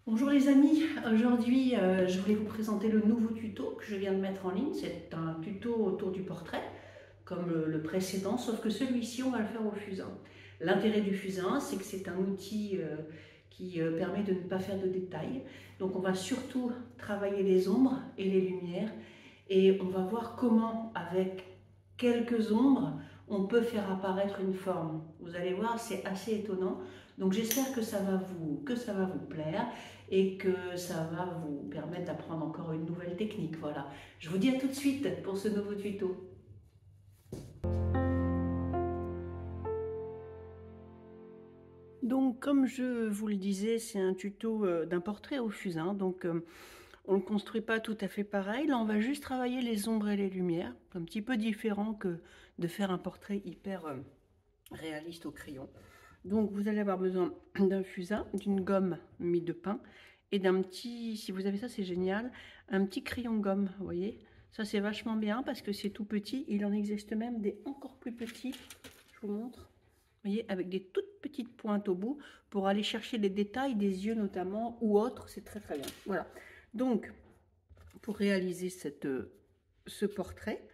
Bonjour les amis, aujourd'hui je voulais vous présenter le nouveau tuto que je viens de mettre en ligne. C'est un tuto autour du portrait, comme le précédent, sauf que celui-ci on va le faire au fusain. L'intérêt du fusain, c'est que c'est un outil qui permet de ne pas faire de détails. Donc on va surtout travailler les ombres et les lumières et on va voir comment, avec quelques ombres, on peut faire apparaître une forme. Vous allez voir, c'est assez étonnant. Donc j'espère que ça va vous plaire et que ça va vous permettre d'apprendre encore une nouvelle technique. Voilà. Je vous dis à tout de suite pour ce nouveau tuto. Donc comme je vous le disais, c'est un tuto d'un portrait au fusain. Donc on ne le construit pas tout à fait pareil. Là, on va juste travailler les ombres et les lumières. Un petit peu différent que de faire un portrait hyper réaliste au crayon. Donc vous allez avoir besoin d'un fusain, d'une gomme mie de pain et d'un petit, si vous avez ça c'est génial, un petit crayon gomme, vous voyez. Ça c'est vachement bien parce que c'est tout petit, il en existe même des encore plus petits, je vous montre. Vous voyez, avec des toutes petites pointes au bout pour aller chercher les détails des yeux notamment ou autres, c'est très très bien. Voilà, donc pour réaliser ce portrait,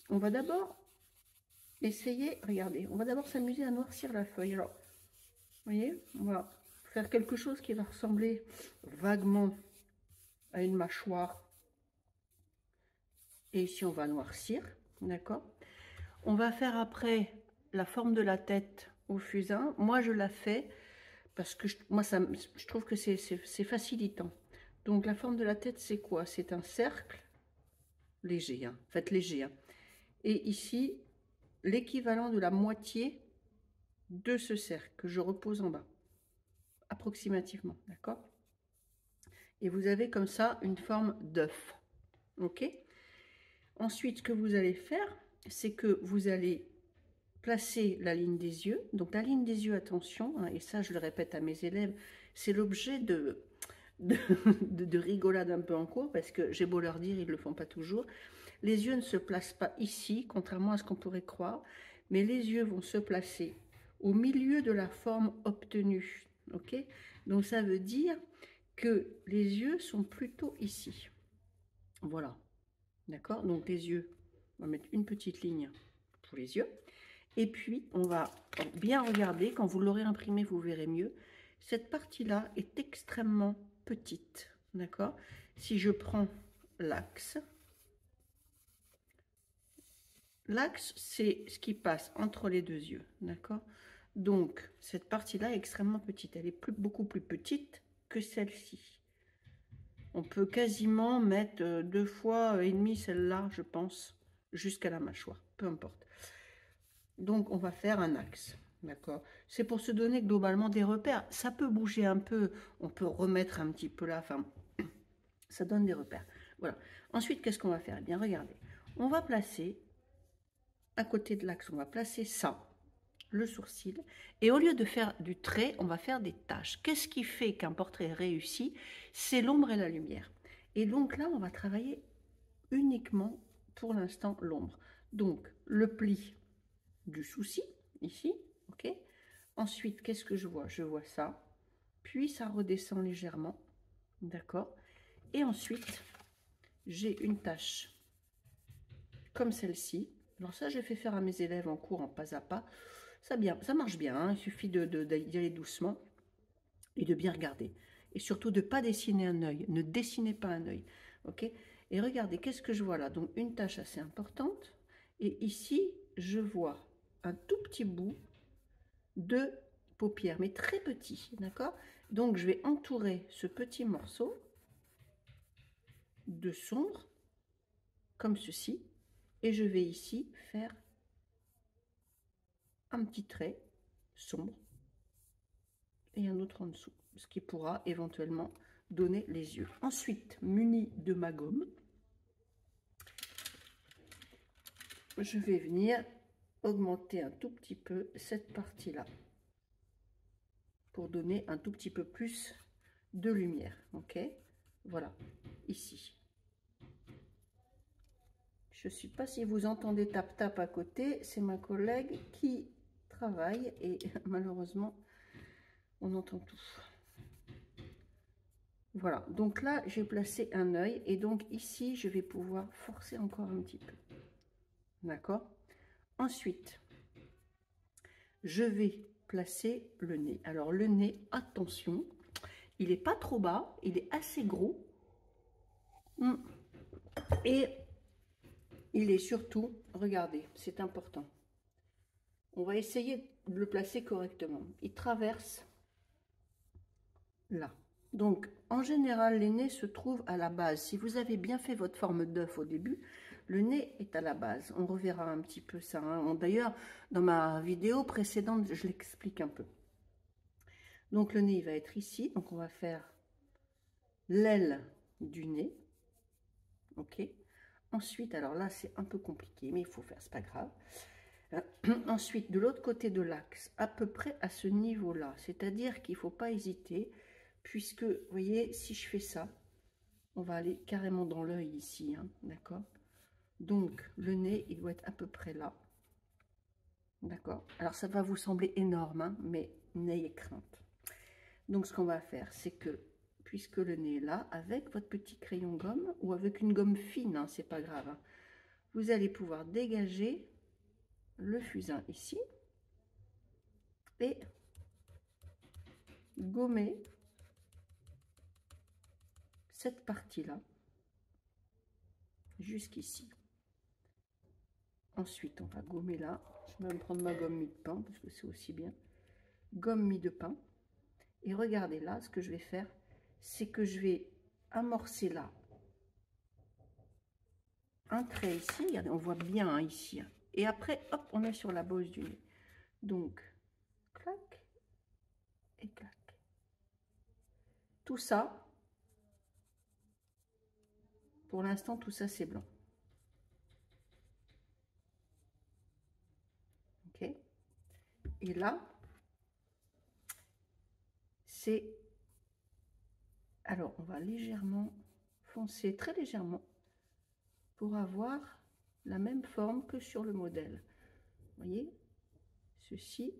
on va d'abord essayer, regardez, on va d'abord s'amuser à noircir la feuille. Alors, vous voyez, on va faire quelque chose qui va ressembler vaguement à une mâchoire. Et ici, on va noircir, d'accord? On va faire après la forme de la tête au fusain. Moi, je la fais parce que je trouve que c'est facilitant. Donc, la forme de la tête, c'est quoi? C'est un cercle léger, hein, faites léger. Hein. Et ici, l'équivalent de la moitié de ce cercle que je repose en bas, approximativement, d'accord? Et vous avez comme ça une forme d'œuf, ok? Ensuite, ce que vous allez faire, c'est que vous allez placer la ligne des yeux. Donc la ligne des yeux, attention, hein, et ça je le répète à mes élèves, c'est l'objet de, de rigolade un peu en cours, parce que j'ai beau leur dire, ils ne le font pas toujours. Les yeux ne se placent pas ici, contrairement à ce qu'on pourrait croire, mais les yeux vont se placer au milieu de la forme obtenue. Ok? Donc ça veut dire que les yeux sont plutôt ici. Voilà. D'accord? Donc les yeux, on va mettre une petite ligne pour les yeux. Et puis, on va bien regarder, quand vous l'aurez imprimé, vous verrez mieux. Cette partie-là est extrêmement petite. D'accord? Si je prends l'axe, c'est ce qui passe entre les deux yeux. D'accord? Donc, cette partie-là est extrêmement petite. Elle est beaucoup plus petite que celle-ci. On peut quasiment mettre 2 fois et demi celle-là, je pense, jusqu'à la mâchoire. Peu importe. Donc, on va faire un axe. D'accord. C'est pour se donner globalement des repères. Ça peut bouger un peu. On peut remettre un petit peu là. Enfin, ça donne des repères. Voilà. Ensuite, qu'est-ce qu'on va faire? Eh bien, regardez. On va placer, à côté de l'axe, on va placer ça, le sourcil. Et au lieu de faire du trait, on va faire des taches. Qu'est-ce qui fait qu'un portrait réussi? C'est l'ombre et la lumière. Et donc là, on va travailler uniquement, pour l'instant, l'ombre. Donc, le pli du souci, ici, ok. Ensuite, qu'est-ce que je vois? Je vois ça, puis ça redescend légèrement, d'accord. Et ensuite, j'ai une tache comme celle-ci. Alors ça, je fais faire à mes élèves en cours en pas à pas. Ça marche bien, hein. Il suffit d'y aller doucement et de bien regarder. Et surtout de ne pas dessiner un œil. Ne dessinez pas un œil, ok. Et regardez, qu'est-ce que je vois là? Donc une tache assez importante. Et ici, je vois un tout petit bout de paupières, mais très petit, d'accord? Donc je vais entourer ce petit morceau de sombre, comme ceci, et je vais ici faire un petit trait sombre et un autre en dessous, ce qui pourra éventuellement donner les yeux. Ensuite, muni de ma gomme, je vais venir augmenter un tout petit peu cette partie-là pour donner un tout petit peu plus de lumière, ok? Voilà, ici. Je ne sais pas si vous entendez tap-tap à côté, c'est ma collègue qui travaille et malheureusement, on entend tout. Voilà, donc là, j'ai placé un œil et donc ici, je vais pouvoir forcer encore un petit peu. D'accord? Ensuite, je vais placer le nez. Alors, le nez, attention, il n'est pas trop bas, il est assez gros. Et il est surtout, regardez, c'est important. On va essayer de le placer correctement. Il traverse là. Donc, en général, les nez se trouvent à la base. Si vous avez bien fait votre forme d'œuf au début, le nez est à la base. On reverra un petit peu ça, hein. D'ailleurs, dans ma vidéo précédente, je l'explique un peu. Donc, le nez, il va être ici. Donc, on va faire l'aile du nez. OK. Ensuite, alors là, c'est un peu compliqué, mais il faut faire, c'est pas grave. Ensuite, de l'autre côté de l'axe, à peu près à ce niveau-là, c'est-à-dire qu'il ne faut pas hésiter, puisque, vous voyez, si je fais ça, on va aller carrément dans l'œil ici, hein, d'accord? Donc, le nez, il doit être à peu près là, d'accord? Alors, ça va vous sembler énorme, hein, mais n'ayez crainte. Donc, ce qu'on va faire, c'est que, puisque le nez est là, avec votre petit crayon gomme, ou avec une gomme fine, hein, c'est pas grave, hein, vous allez pouvoir dégager le fusain ici, et gommer cette partie-là jusqu'ici. Ensuite, on va gommer là. Je vais me prendre ma gomme mie de pain parce que c'est aussi bien. Gomme mie de pain. Et regardez là, ce que je vais faire, c'est que je vais amorcer là un trait ici. Regardez, on voit bien hein, ici. Hein. Et après, hop, on est sur la bosse du nez. Donc, clac et clac. Tout ça, pour l'instant, tout ça, c'est blanc. OK? Et là, c'est... Alors, on va légèrement foncer, très légèrement, pour avoir la même forme que sur le modèle. Vous voyez? Ceci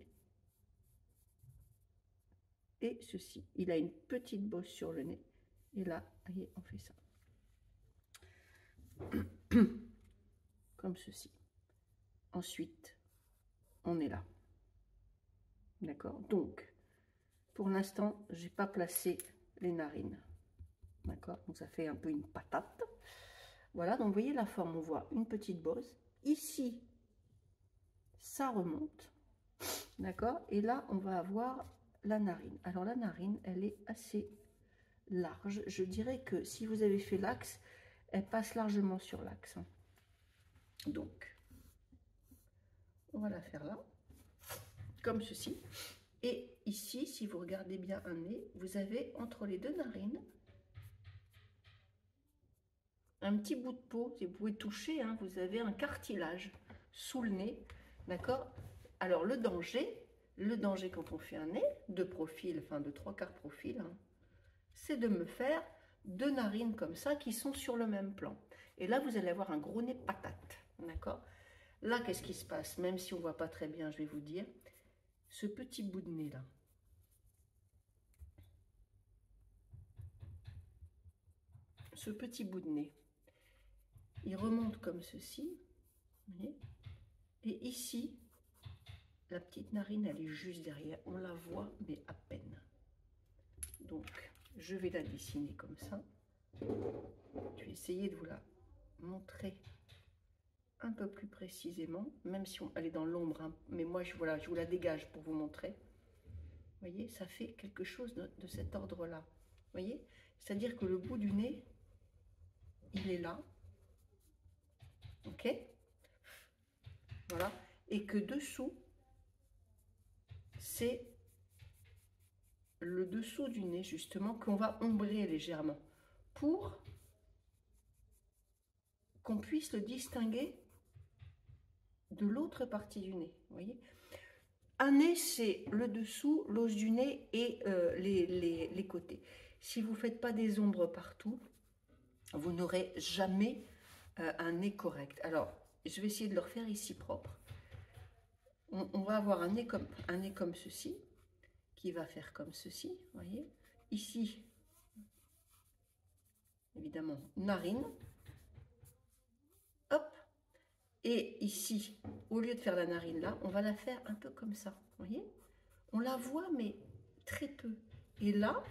et ceci. Il a une petite bosse sur le nez. Et là, voyez, on fait ça. Comme ceci. Ensuite, on est là. D'accord? Donc, pour l'instant, j'ai pas placé les narines. D'accord? Donc, ça fait un peu une patate. Voilà, donc vous voyez la forme, on voit une petite bosse. Ici, ça remonte. D'accord? Et là, on va avoir la narine. Alors, la narine, elle est assez large. Je dirais que si vous avez fait l'axe, elle passe largement sur l'axe. Donc, on va la faire là, comme ceci. Et ici, si vous regardez bien un nez, vous avez entre les deux narines un petit bout de peau. Si vous pouvez toucher, hein, vous avez un cartilage sous le nez. D'accord? Alors, le danger quand on fait un nez de profil, enfin de 3/4 profil, hein, c'est de me faire deux narines comme ça qui sont sur le même plan. Et là, vous allez avoir un gros nez patate. D'accord? Là, qu'est-ce qui se passe? Même si on ne voit pas très bien, je vais vous dire. Ce petit bout de nez là. Ce petit bout de nez. Il remonte comme ceci. Vous voyez? Et ici, la petite narine, elle est juste derrière. On la voit, mais à peine. Donc, je vais la dessiner comme ça. Je vais essayer de vous la montrer un peu plus précisément, même si elle est dans l'ombre, hein, mais moi voilà, je vous la dégage pour vous montrer. Vous voyez, ça fait quelque chose de cet ordre-là. Vous voyez, c'est-à-dire que le bout du nez, il est là, ok, voilà, et que dessous, c'est le dessous du nez justement qu'on va ombrer légèrement pour qu'on puisse le distinguer de l'autre partie du nez. Vous voyez, un nez, c'est le dessous, l'os du nez et les côtés. Si vous ne faites pas des ombres partout, vous n'aurez jamais un nez correct. Alors, je vais essayer de le refaire ici propre. On va avoir un nez comme ceci, qui va faire comme ceci, vous voyez. Ici, évidemment, narine. Hop. Et ici, au lieu de faire la narine là, on va la faire un peu comme ça. Vous voyez? On la voit, mais très peu. Et là,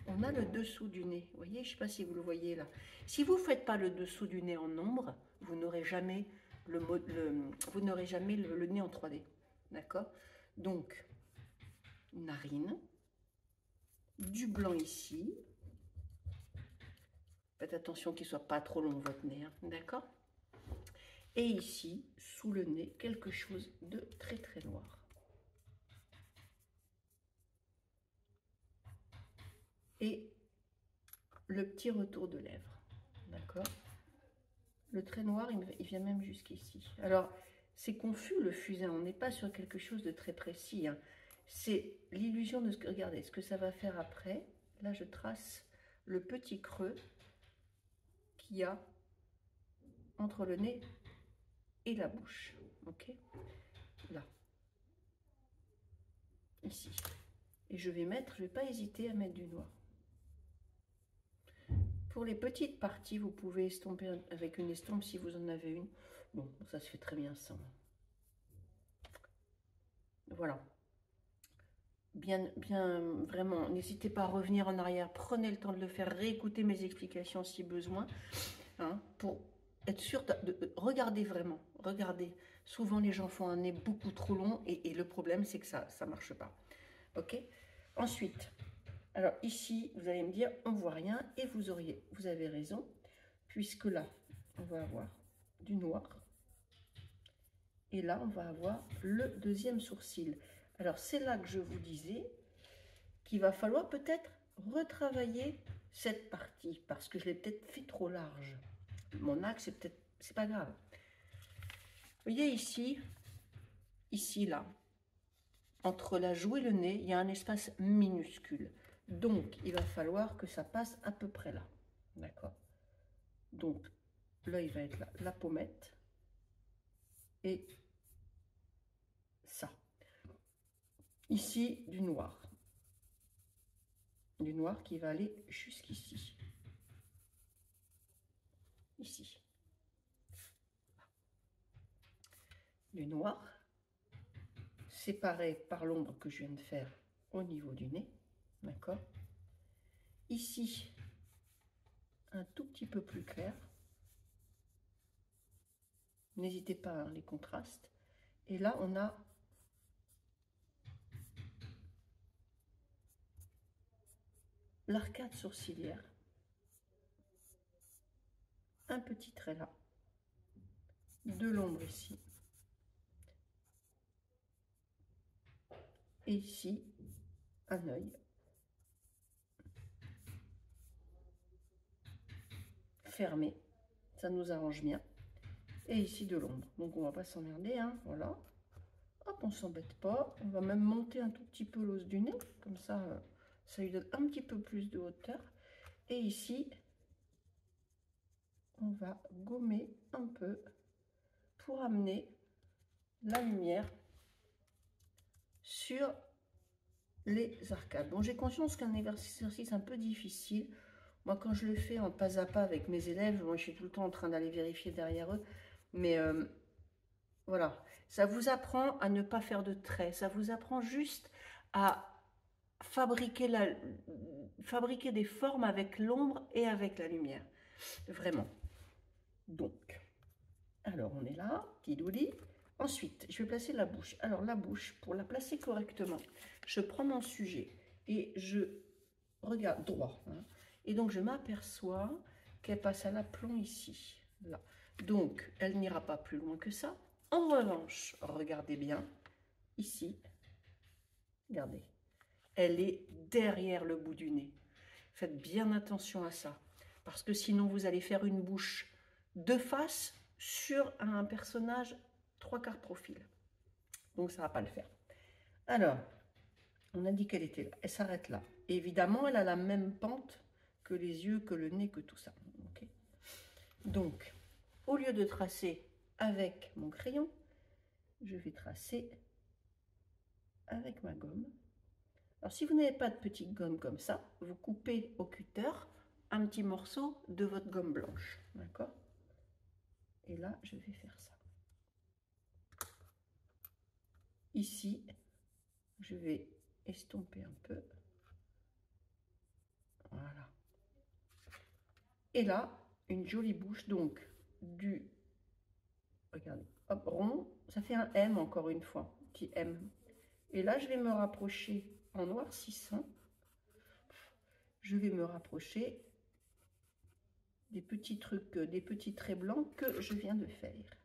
on a le dessous du nez. Vous voyez? Je ne sais pas si vous le voyez là. Si vous ne faites pas le dessous du nez en ombre, vous n'aurez jamais le nez en 3D. D'accord? Donc, narine, du blanc ici. Faites attention qu'il ne soit pas trop long votre nez. Hein, d'accord? Et ici, sous le nez, quelque chose de très très noir. Et le petit retour de lèvres. D'accord? Le trait noir, il vient même jusqu'ici. Alors, c'est confus le fusain. On n'est pas sur quelque chose de très précis. Hein. C'est l'illusion de ce que... Regardez, ce que ça va faire après. Là, je trace le petit creux qu'il y a entre le nez et la bouche. Ok? Là. Ici. Et je vais pas hésiter à mettre du noir. Pour les petites parties, vous pouvez estomper avec une estompe si vous en avez une. Bon, ça se fait très bien sans. Voilà. Bien, vraiment, n'hésitez pas à revenir en arrière. Prenez le temps de le faire, réécoutez mes explications si besoin. Hein, pour être sûr de regarder vraiment. Regardez. Souvent, les gens font un nez beaucoup trop long et le problème, c'est que ça ne marche pas. Ok? Ensuite, alors ici, vous allez me dire, on ne voit rien et vous avez raison, puisque là, on va avoir du noir. Et là, on va avoir le deuxième sourcil. Alors, c'est là que je vous disais qu'il va falloir peut-être retravailler cette partie, parce que je l'ai peut-être fait trop large. Mon axe, c'est pas grave. Vous voyez ici, là, entre la joue et le nez, il y a un espace minuscule. Donc, il va falloir que ça passe à peu près là. D'accord? Donc, l'œil va être là, la pommette. Et ça. Ici, du noir. Du noir qui va aller jusqu'ici. Ici. Du noir. Séparé par l'ombre que je viens de faire au niveau du nez. D'accord? Ici, un tout petit peu plus clair. N'hésitez pas à les contrastes. Et là, on a l'arcade sourcilière. Un petit trait là. De l'ombre ici. Et ici, un œil. Fermé. Ça nous arrange bien. Et ici de l'ombre. Donc on va pas s'emmerder, hein, voilà. Hop, on s'embête pas. On va même monter un tout petit peu l'os du nez, comme ça, ça lui donne un petit peu plus de hauteur. Et ici, on va gommer un peu pour amener la lumière sur les arcades. Bon, j'ai conscience qu'un exercice un peu difficile. Moi, quand je le fais en pas à pas avec mes élèves, moi, je suis tout le temps en train d'aller vérifier derrière eux. Mais voilà, ça vous apprend à ne pas faire de traits. Ça vous apprend juste à fabriquer des formes avec l'ombre et avec la lumière. Vraiment. Donc, alors on est là, petit douli. Ensuite, je vais placer la bouche. Alors la bouche, pour la placer correctement, je prends mon sujet et je regarde droit. Hein, et donc je m'aperçois qu'elle passe à l'aplomb ici. Là. Donc, elle n'ira pas plus loin que ça. En revanche, regardez bien, ici, regardez, elle est derrière le bout du nez. Faites bien attention à ça, parce que sinon vous allez faire une bouche de face sur un personnage 3/4 profil. Donc ça ne va pas le faire. Alors, on a dit qu'elle était là, elle s'arrête là. Et évidemment, elle a la même pente que les yeux, que le nez, que tout ça. Okay. Donc, au lieu de tracer avec mon crayon, je vais tracer avec ma gomme Alors, si vous n'avez pas de petite gomme comme ça, vous coupez au cutter un petit morceau de votre gomme blanche. D'accord? Et là, je vais faire ça. Ici, je vais estomper un peu. Voilà. Et là, une jolie bouche, donc du, regardez, hop, rond, ça fait un M encore une fois, petit M. Et là, je vais me rapprocher en noircissant, je vais me rapprocher des petits trucs, des petits traits blancs que je viens de faire.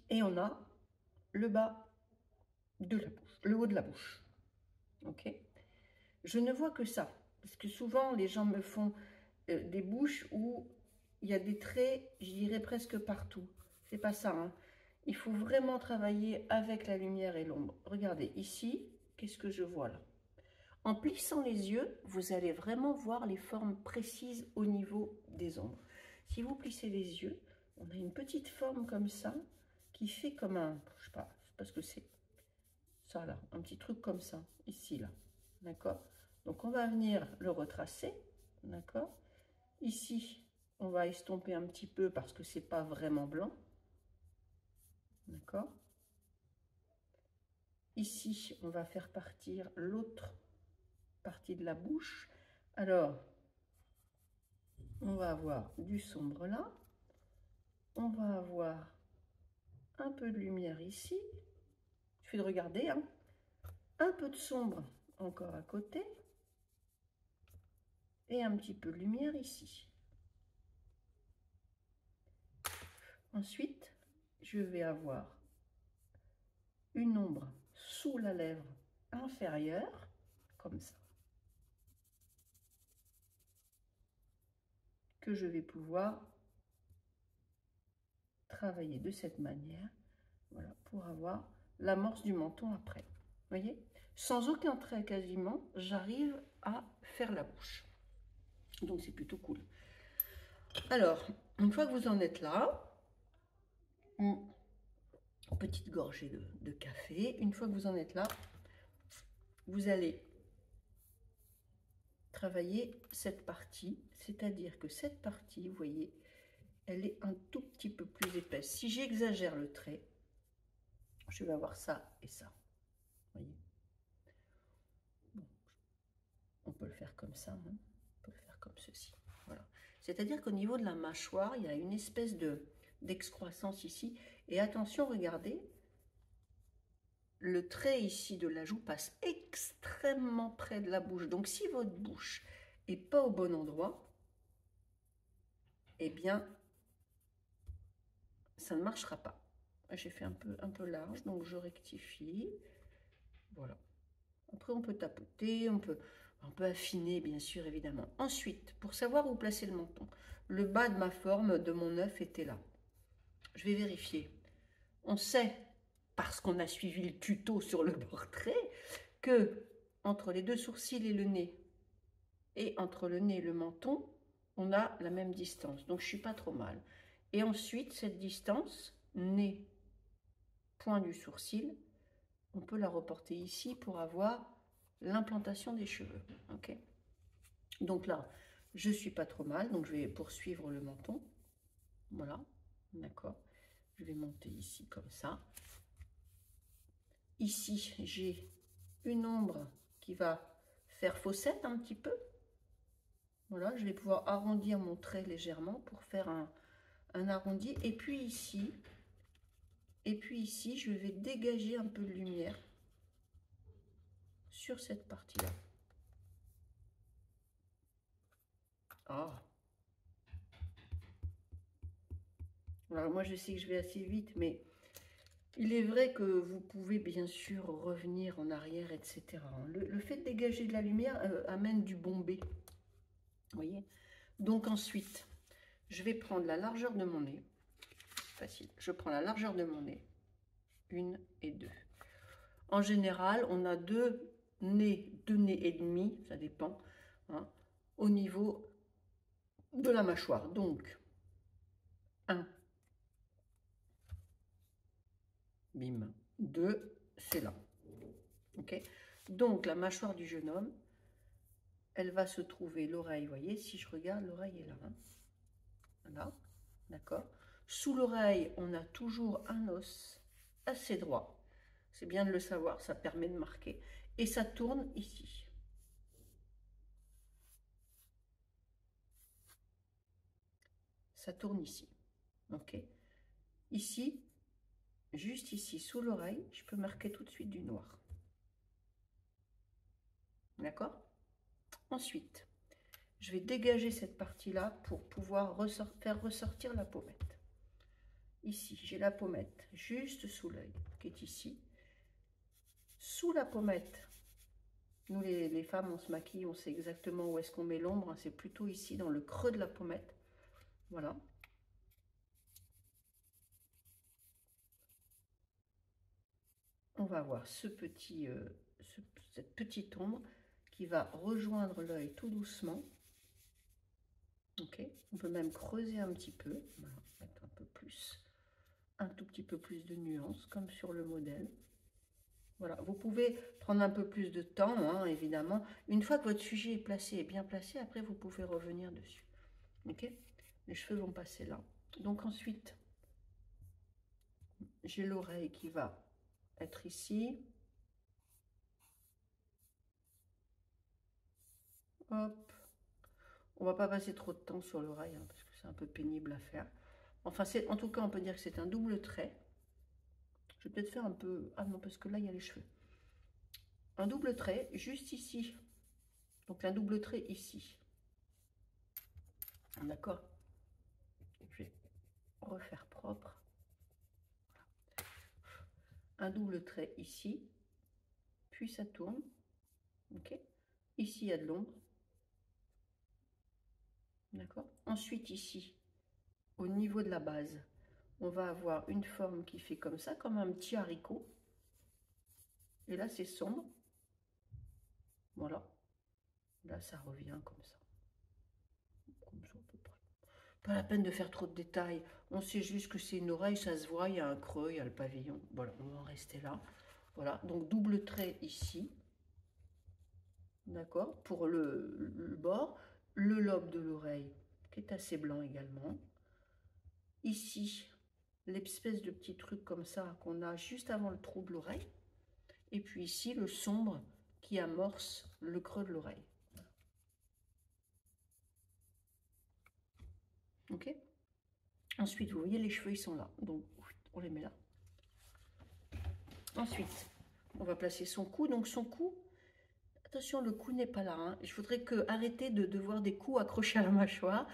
Et on a le bas de la bouche, le haut de la bouche. Ok? Je ne vois que ça, parce que souvent les gens me font des bouches où il y a des traits, je dirais presque partout. C'est pas ça, hein. Il faut vraiment travailler avec la lumière et l'ombre. Regardez, ici, qu'est-ce que je vois là? En plissant les yeux, vous allez vraiment voir les formes précises au niveau des ombres. Si vous plissez les yeux, on a une petite forme comme ça, qui fait comme un, je sais pas ce que c'est. Ça là, un petit truc comme ça, ici là. D'accord? Donc on va venir le retracer. D'accord? Ici, on va estomper un petit peu parce que c'est pas vraiment blanc. D'accord? Ici, on va faire partir l'autre partie de la bouche. Alors, on va avoir du sombre là. On va avoir un peu de lumière ici. Il suffit de regarder, hein. Un peu de sombre encore à côté. Et un petit peu de lumière ici. Ensuite, je vais avoir une ombre sous la lèvre inférieure, comme ça, que je vais pouvoir travailler de cette manière, voilà, pour avoir l'amorce du menton après. Vous voyez? Sans aucun trait quasiment, j'arrive à faire la bouche. Donc c'est plutôt cool. Alors, une fois que vous en êtes là, petite gorgée de café. Une fois que vous en êtes là, vous allez travailler cette partie, c'est-à-dire que cette partie, vous voyez, elle est un tout petit peu plus épaisse. Si j'exagère le trait, je vais avoir ça et ça. Vous voyez, bon, on peut le faire comme ça, hein. On peut le faire comme ceci. Voilà. C'est-à-dire qu'au niveau de la mâchoire, il y a une espèce d'excroissance ici. Et attention, regardez, le trait ici de la joue passe extrêmement près de la bouche. Donc si votre bouche n'est pas au bon endroit, eh bien, ça ne marchera pas. J'ai fait un peu large, donc je rectifie. Voilà. Après, on peut tapoter, on peut affiner, bien sûr, évidemment. Ensuite, pour savoir où placer le menton, le bas de ma forme, de mon œuf, était là. Je vais vérifier. On sait, parce qu'on a suivi le tuto sur le portrait, que entre les deux sourcils et le nez, et entre le nez et le menton, on a la même distance. Donc, je ne suis pas trop mal. Et ensuite, cette distance, nez, point du sourcil, on peut la reporter ici pour avoir l'implantation des cheveux. Ok. Donc là, je ne suis pas trop mal, donc je vais poursuivre le menton. Voilà, d'accord. Je vais monter ici comme ça. Ici, j'ai une ombre qui va faire fossette un petit peu. Voilà, je vais pouvoir arrondir mon trait légèrement pour faire un arrondi. Et puis ici, je vais dégager un peu de lumière sur cette partie-là. Ah. Alors moi, je sais que je vais assez vite, mais il est vrai que vous pouvez bien sûr revenir en arrière, etc. Le fait de dégager de la lumière amène du bombé. Vous voyez? Donc ensuite, je vais prendre la largeur de mon nez. Facile. Je prends la largeur de mon nez. 1 et 2. En général, on a deux nez et demi, ça dépend, hein, au niveau de la mâchoire. Donc, 1, bim, 2, c'est là. Ok. Donc, la mâchoire du jeune homme, elle va se trouver, l'oreille, vous voyez, si je regarde, l'oreille est là. Hein. Voilà, d'accord. Sous l'oreille, on a toujours un os assez droit. C'est bien de le savoir, ça permet de marquer. Et ça tourne ici. Ça tourne ici. Ok. Ici, juste ici, sous l'oreille, je peux marquer tout de suite du noir. D'accord? Ensuite, je vais dégager cette partie-là pour pouvoir faire ressortir la pommette. Ici, j'ai la pommette juste sous l'œil, qui est ici. Sous la pommette, nous les femmes, on se maquille, on sait exactement où est-ce qu'on met l'ombre. C'est plutôt ici, dans le creux de la pommette. Voilà. On va avoir cette petite ombre qui va rejoindre l'œil tout doucement. Ok. On peut même creuser un petit peu. Voilà. Mettre un peu plus, un tout petit peu plus de nuances, comme sur le modèle. Voilà, vous pouvez prendre un peu plus de temps, hein, évidemment. Une fois que votre sujet est placé, est bien placé, après vous pouvez revenir dessus. Ok? Les cheveux vont passer là. Donc ensuite, j'ai l'oreille qui va être ici. Hop. On va pas passer trop de temps sur l'oreille, hein, parce que c'est un peu pénible à faire. Enfin, en tout cas, on peut dire que c'est un double trait. Je vais peut-être faire un peu... Ah non, parce que là, il y a les cheveux. Un double trait, juste ici. Donc un double trait ici. D'accord? Je vais refaire propre. Un double trait ici, puis ça tourne. Ok. Ici, il y a de l'ombre. D'accord. Ensuite, ici, au niveau de la base, on va avoir une forme qui fait comme ça, comme un petit haricot. Et là, c'est sombre. Voilà. Là, ça revient comme ça. Comme ça, à peu près. Pas la peine de faire trop de détails. On sait juste que c'est une oreille, ça se voit, il y a un creux, il y a le pavillon. Voilà, on va en rester là. Voilà, donc double trait ici. D'accord, pour le bord. Le lobe de l'oreille, qui est assez blanc également. Ici, l'espèce de petit truc comme ça qu'on a juste avant le trou de l'oreille. Et puis ici, le sombre qui amorce le creux de l'oreille. Ok. Ensuite, vous voyez, les cheveux, ils sont là. Donc, on les met là. Ensuite, on va placer son cou. Donc, son cou, attention, le cou n'est pas là. Hein. Je voudrais arrêter de voir des coups accrochés à la mâchoire.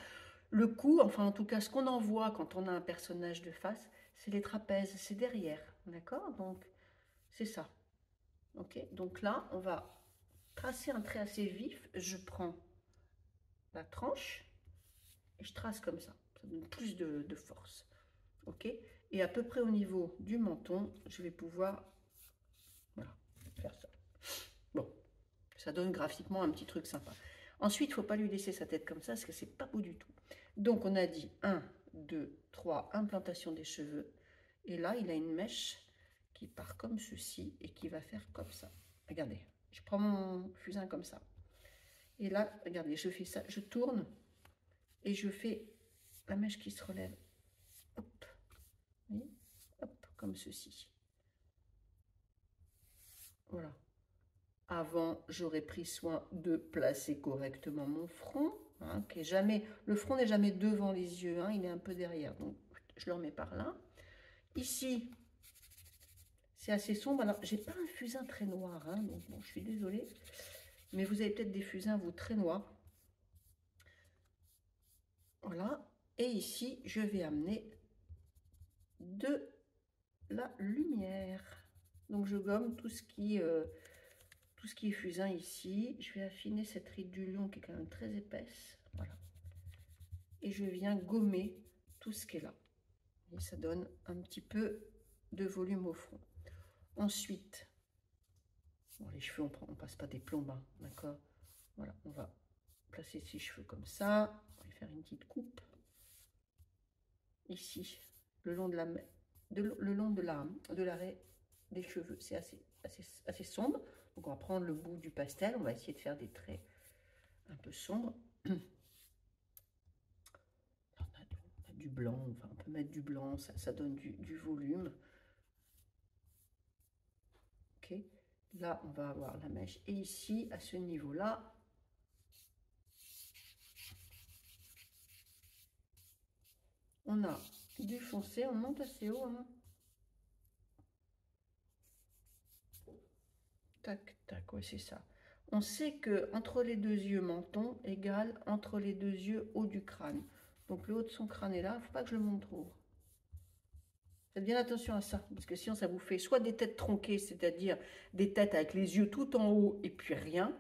Le cou, enfin, en tout cas, ce qu'on en voit quand on a un personnage de face, c'est les trapèzes, c'est derrière. D'accord? Donc, c'est ça. Ok? Donc là, on va tracer un trait assez vif. Je prends la tranche et je trace comme ça. Ça donne plus de force. Ok? Et à peu près au niveau du menton, je vais pouvoir, voilà, faire ça. Bon, ça donne graphiquement un petit truc sympa. Ensuite, il ne faut pas lui laisser sa tête comme ça, parce que c'est pas beau du tout. Donc, on a dit 1, 2, 3, implantation des cheveux. Et là, il a une mèche qui part comme ceci et qui va faire comme ça. Regardez, je prends mon fusain comme ça. Et là, regardez, je fais ça, je tourne et je fais la mèche qui se relève. Hop, oui, hop, comme ceci. Voilà. Avant, j'aurais pris soin de placer correctement mon front. Hein, le front n'est jamais devant les yeux, hein, il est un peu derrière. Donc, je le remets par là. Ici, c'est assez sombre. Alors, j'ai pas un fusain très noir, hein, donc bon, je suis désolée. Mais vous avez peut-être des fusains, vous, très noirs. Voilà. Et ici, je vais amener de la lumière. Donc, je gomme tout ce qui est fusain ici. Je vais affiner cette ride du lion qui est quand même très épaisse. Voilà. Et je viens gommer tout ce qui est là. Et ça donne un petit peu de volume au front. Ensuite, bon, les cheveux, on ne passe pas des plombs, hein, d'accord? Voilà, on va placer ses cheveux comme ça. On va faire une petite coupe. Ici, le long de l'arrêt des cheveux. C'est assez sombre. Donc on va prendre le bout du pastel, on va essayer de faire des traits un peu sombres. On a du blanc, enfin on peut mettre du blanc, ça donne du volume. Ok, là on va avoir la mèche. Et ici, à ce niveau-là, on a du foncé, on monte assez haut. Hein. Tac, tac, ouais, c'est ça. On sait que entre les deux yeux menton égale entre les deux yeux haut du crâne. Donc le haut de son crâne est là, il ne faut pas que je le monte trop haut. Faites bien attention à ça, parce que sinon ça vous fait soit des têtes tronquées, c'est-à-dire des têtes avec les yeux tout en haut et puis rien,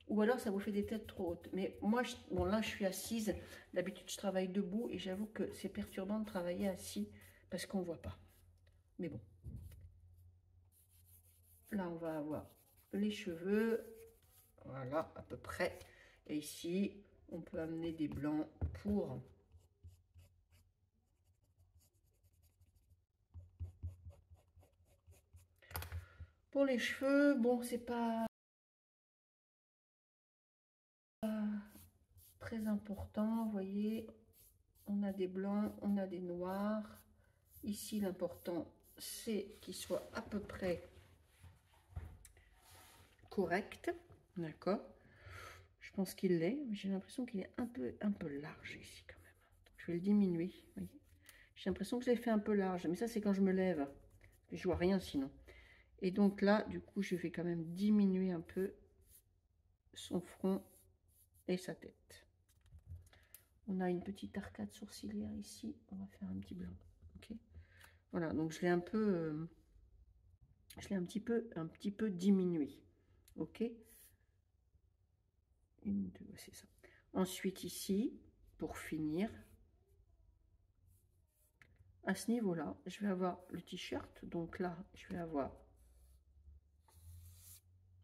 ou alors ça vous fait des têtes trop hautes. Mais moi, bon là je suis assise, d'habitude je travaille debout et j'avoue que c'est perturbant de travailler assis parce qu'on ne voit pas. Mais bon. Là on va avoir les cheveux, voilà à peu près. Et ici on peut amener des blancs pour les cheveux. Bon, c'est pas très important, vous voyez, on a des blancs, on a des noirs. Ici, l'important, c'est qu'il soit à peu près correct, d'accord. Je pense qu'il l'est, mais j'ai l'impression qu'il est un peu large ici quand même. Donc, je vais le diminuer, voyez. J'ai l'impression que je l'ai fait un peu large, mais ça, c'est quand je me lève. Je vois rien sinon. Et donc là, du coup, je vais quand même diminuer un peu son front et sa tête. On a une petite arcade sourcilière ici. On va faire un petit blanc. Ok. Voilà, donc je l'ai un peu, je l'ai un petit peu diminué. Ok. Une, deux, c'est ça. Ensuite ici, pour finir, à ce niveau-là, je vais avoir le t-shirt. Donc là, je vais avoir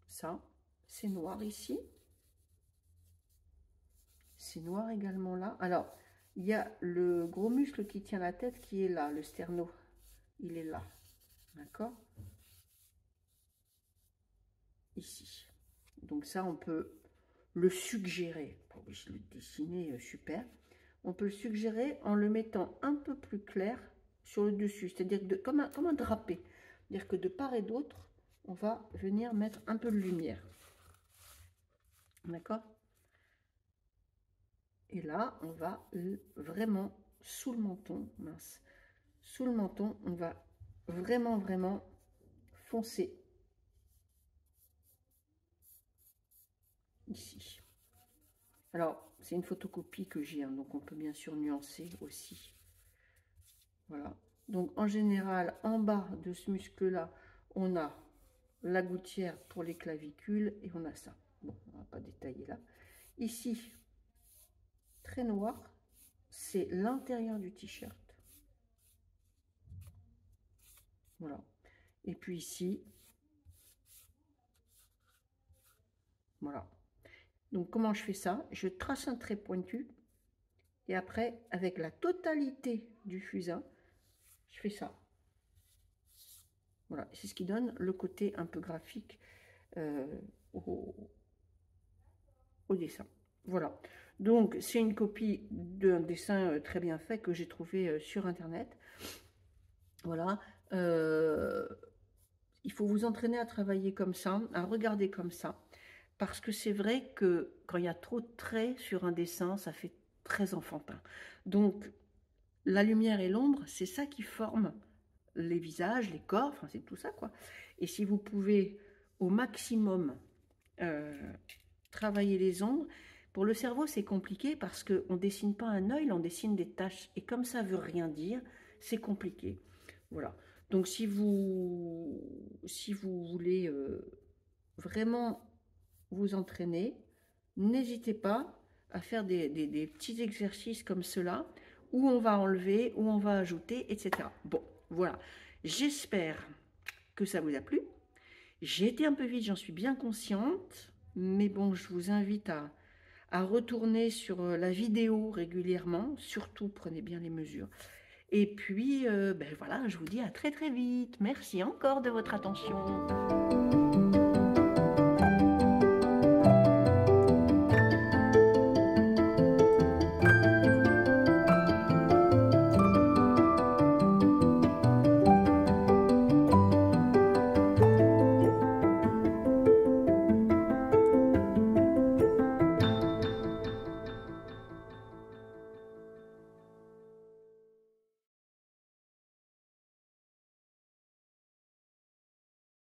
ça. C'est noir ici. C'est noir également là. Alors, il y a le gros muscle qui tient la tête qui est là, le sterno. Il est là. D'accord? Ici. Donc ça, on peut le suggérer. Pas obligé de le dessiner super. On peut le suggérer en le mettant un peu plus clair sur le dessus. C'est-à-dire comme un drapé. C'est-à-dire que de part et d'autre, on va venir mettre un peu de lumière. D'accord? Et là, on va vraiment, sous le menton, mince, sous le menton, on va vraiment foncer. Ici. Alors, c'est une photocopie que j'ai, hein, donc on peut bien sûr nuancer aussi. Voilà. Donc, en général, en bas de ce muscle-là, on a la gouttière pour les clavicules et on a ça. Bon, on va pas détailler là. Ici, très noir, c'est l'intérieur du t-shirt. Voilà. Et puis ici, voilà. Donc, comment je fais ça? Je trace un trait pointu et après, avec la totalité du fusain, je fais ça. Voilà, c'est ce qui donne le côté un peu graphique au dessin. Voilà, donc c'est une copie d'un dessin très bien fait que j'ai trouvé sur internet. Voilà, il faut vous entraîner à travailler comme ça, à regarder comme ça, parce que c'est vrai que quand il y a trop de traits sur un dessin, ça fait très enfantin. Donc la lumière et l'ombre, c'est ça qui forme les visages, les corps, enfin c'est tout ça quoi. Et si vous pouvez au maximum travailler les ombres, pour le cerveau c'est compliqué parce qu'on ne dessine pas un œil, on dessine des taches. Et comme ça veut rien dire, c'est compliqué. Voilà. Donc si vous voulez vraiment vous entraîner, n'hésitez pas à faire des petits exercices comme cela, où on va enlever, où on va ajouter, etc. Bon, voilà. J'espère que ça vous a plu. J'ai été un peu vite, j'en suis bien consciente, mais bon, je vous invite à retourner sur la vidéo régulièrement, surtout prenez bien les mesures. Et puis, ben voilà, je vous dis à très très vite. Merci encore de votre attention.